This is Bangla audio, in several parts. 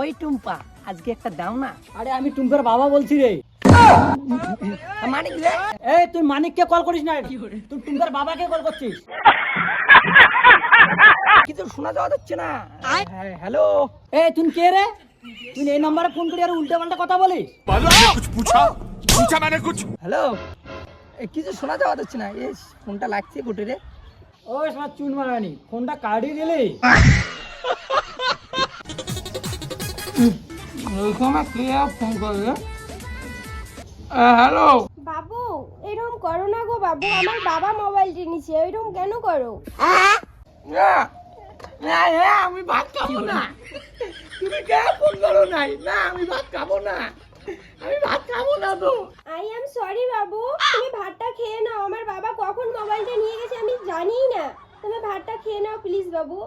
ওই টুম্পা আজকে একটা দাও না। আরে আমি টুম্পার বাবা বলছি রে। মানিক রে, এই তুই মানিককে কল করিস না, তুই টুম্পার বাবাকে কল করছিস। কিছু শোনা যাওয়া যাচ্ছে না। হ্যালো, এই তুই কে রে? তুই এই নম্বরে ফোন করি আর উল্টা পাল্টা কথা বলিস। कुछ पूछा पूछा मैंने कुछ। হ্যালো, কিছু শোনা যাওয়া যাচ্ছে না। এই ফোনটা লাগছে গোটে রে। ওই শালা চুন মারানি, ফোনটা কাটিয়ে দিলি। ওইখানে কে ফোন করবে? হ্যালো বাবু এরকম করো না গো বাবু, আমার বাবা মোবাইল কিনেছে, এরকম কেন করো? আমি ভাত খাবো না। তুমি কে ফোন করো নাই? না আমি ভাত খাবো না, আমি ভাত খাবো না তো। আই এম সরি বাবু, তুমি ভাতটা খেয়ে নাও। আমার বাবা কখন মোবাইলটা নিয়ে গেছে আমি জানি না। তুমি ভাতটা খেয়ে নাও প্লিজ বাবু।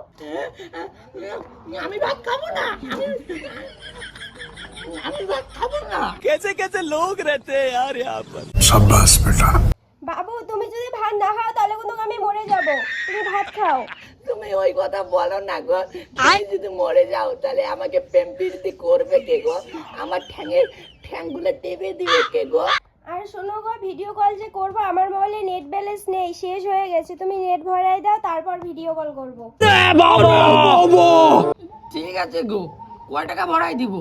আমি ভাত খাবো না, আমি ভাত খাবো না। कैसे कैसे लोग रहते हैं यार यहाँ पर। शाबाश बेटा। বাবু তুমি যদি ভাত না খাও তাহলে কিন্তু আমি মরে যাব। তুমি ভাত খাও। তুমি ওই কথা বলো না গো। তুমি যদি মরে যাও তাহলে আমাকে প্রেম প্রীতি করবে কে গো? আমার ঠ্যাংগুলো টেপে দিবে কে গো? আর শোনো গো, ভিডিও কল যে করবো আমার মোবাইলে নেট ব্যালেন্স নেই, শেষ হয়ে গেছে। তুমি নেট ভরাই দাও, তারপর ভিডিও কল করবো। ঠিক আছে গো, কয় টাকা ভরাই দিব?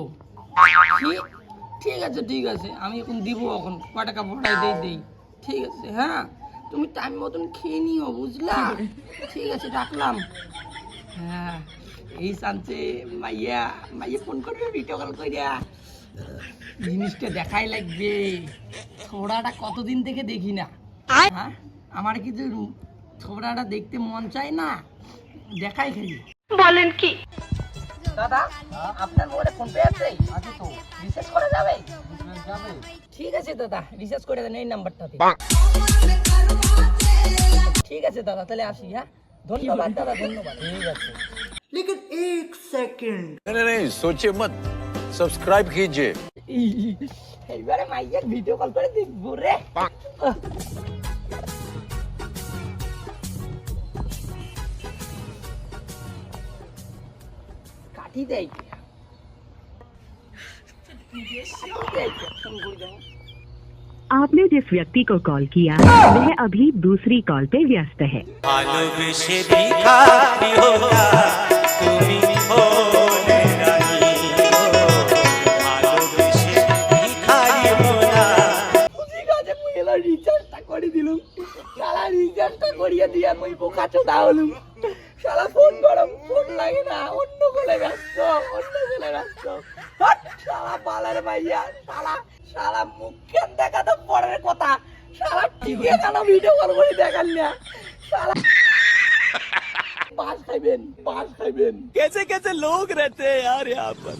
ঠিক আছে ঠিক আছে, আমি এখন দিব। এখন কয় টাকা ভরাই দেই। ঠিক আছে, হ্যাঁ তুমি টাইম মতন খেয়ে নিও, বুঝলা? ঠিক আছে, রাখলাম। হ্যাঁ, এই চান্সে মাইয়া ফোন করবে, ভিডিও কল কইরা জিনিসটা দেখাই লাগবে। ছোড়াটা কতদিন থেকে দেখি না। হ্যাঁ, আমার কিছু ছোড়াটা দেখতে মন চায় না, দেখাই খালি। বলেন কি? দাদা, আপনার মোবাইলে ফোন পে আছে? আছে তো। রিচার্জ করা যাবে? যাবে। ঠিক আছে দাদা, রিচার্জ করে দেন এই নাম্বারটাতে। ঠিক আছে দাদা, তাহলে আসি। হ্যাঁ, ধন্যবাদ দাদা, ধন্যবাদ। ঠিক আছে। नहीं नहीं सोचिए मत, सब्सक्राइब कीजिए। এইবারে মাইয়ার ভিডিও কল করে দেখবো রে। কাটি দেয় কি? आपने जिस व्यक्ति को कॉल किया वह अभी दूसरी कॉल पे व्यस्त है। রিচার্জটা করে দিলুম, শালা রিচার্জটা করিয়ে দিয়া মই বোকা চোদা হলুম। শালা ফোন গরম, ফোন লাগে না, অন্য কোলে ব্যস্ত। হাট, শালা বালার মাইয়া, শালা মুখ কেন দেখা তো পরের কথা। শালা ঠিকই কেন ভিডিও কল করে দেখাল না? শালা পাস খাইবেন। कैसे कैसे लोग रहते हैं यार यहाँ पर।